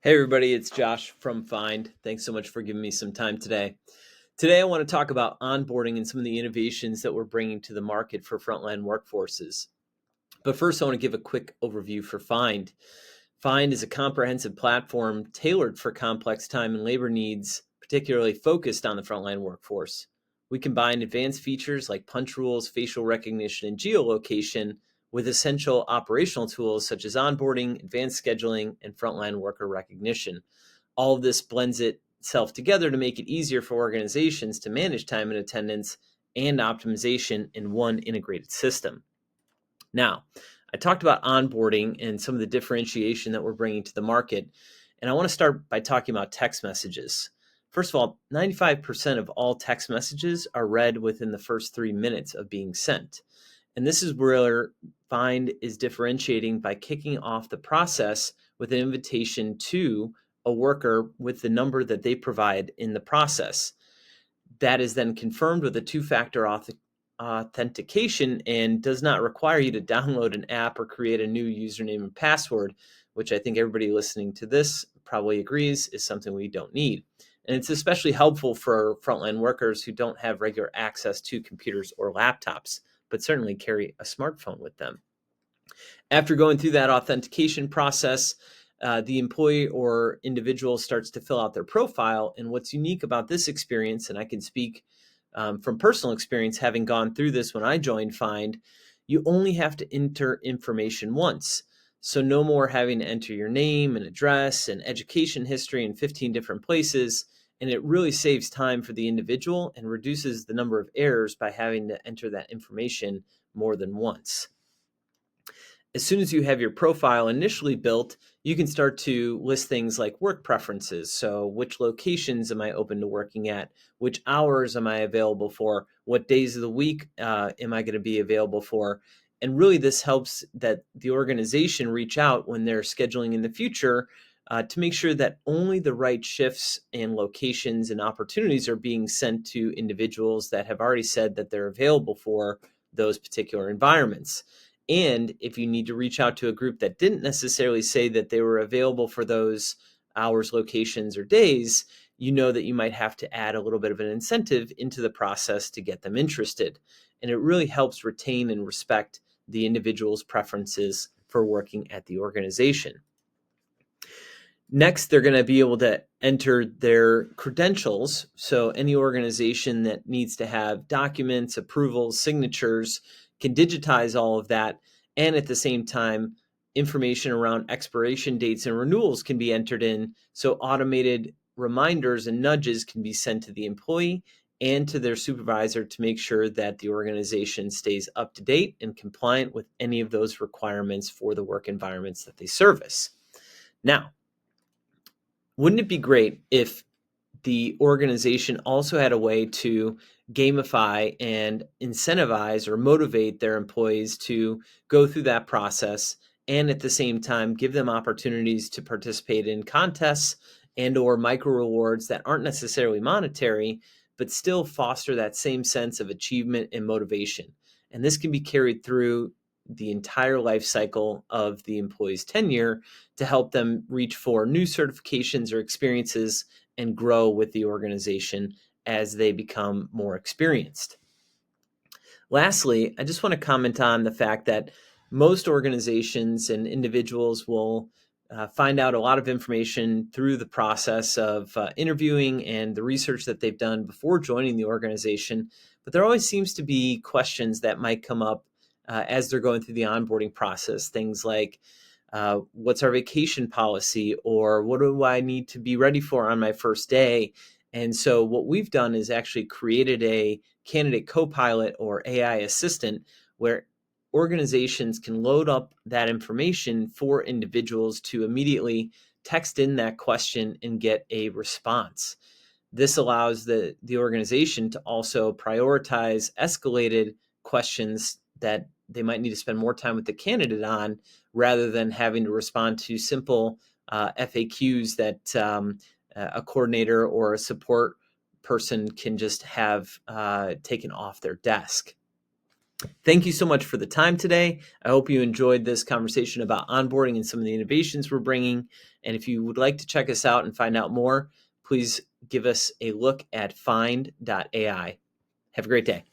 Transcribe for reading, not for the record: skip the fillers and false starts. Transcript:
Hey everybody, it's Josh from Find. Thanks so much for giving me some time today. Today I want to talk about onboarding and some of the innovations that we're bringing to the market for frontline workforces. But first I want to give a quick overview for Find. Find is a comprehensive platform tailored for complex time and labor needs, particularly focused on the frontline workforce. We combine advanced features like punch rules, facial recognition, and geolocation with essential operational tools such as onboarding, advanced scheduling, and frontline worker recognition. All of this blends itself together to make it easier for organizations to manage time and attendance and optimization in one integrated system. Now, I talked about onboarding and some of the differentiation that we're bringing to the market, and I want to start by talking about text messages. First of all, 95% of all text messages are read within the first 3 minutes of being sent. And this is where Find is differentiating by kicking off the process with an invitation to a worker with the number that they provide in the process. That is then confirmed with a two-factor authentication and does not require you to download an app or create a new username and password, which I think everybody listening to this probably agrees is something we don't need. And it's especially helpful for frontline workers who don't have regular access to computers or laptops, but certainly carry a smartphone with them. After going through that authentication process, the employee or individual starts to fill out their profile. And what's unique about this experience, and I can speak from personal experience, having gone through this when I joined Find, you only have to enter information once. So no more having to enter your name and address and education history in 15 different places. And it really saves time for the individual and reduces the number of errors by having to enter that information more than once. As soon as you have your profile initially built, you can start to list things like work preferences. So which locations am I open to working at? Which hours am I available for? What days of the week am I going to be available for? And really this helps that the organization reach out when they're scheduling in the future to make sure that only the right shifts and locations and opportunities are being sent to individuals that have already said that they're available for those particular environments. And if you need to reach out to a group that didn't necessarily say that they were available for those hours, locations, or days, you know that you might have to add a little bit of an incentive into the process to get them interested. And it really helps retain and respect the individual's preferences for working at the organization. Next, they're going to be able to enter their credentials. So any organization that needs to have documents, approvals, signatures can digitize all of that. And at the same time, information around expiration dates and renewals can be entered in. So automated reminders and nudges can be sent to the employee and to their supervisor to make sure that the organization stays up to date and compliant with any of those requirements for the work environments that they service. Now, wouldn't it be great if the organization also had a way to gamify and incentivize or motivate their employees to go through that process and at the same time give them opportunities to participate in contests and or micro rewards that aren't necessarily monetary, but still foster that same sense of achievement and motivation. And this can be carried through the entire life cycle of the employee's tenure to help them reach for new certifications or experiences and grow with the organization as they become more experienced. Lastly, I just want to comment on the fact that most organizations and individuals will find out a lot of information through the process of interviewing and the research that they've done before joining the organization. But there always seems to be questions that might come up as they're going through the onboarding process. Things like, what's our vacation policy, or what do I need to be ready for on my first day? And so what we've done is actually created a candidate co-pilot or AI assistant where organizations can load up that information for individuals to immediately text in that question and get a response. This allows the organization to also prioritize escalated questions that they might need to spend more time with the candidate on rather than having to respond to simple FAQs that a coordinator or a support person can just have taken off their desk. Thank you so much for the time today. I hope you enjoyed this conversation about onboarding and some of the innovations we're bringing. And if you would like to check us out and find out more, please give us a look at find.ai. Have a great day.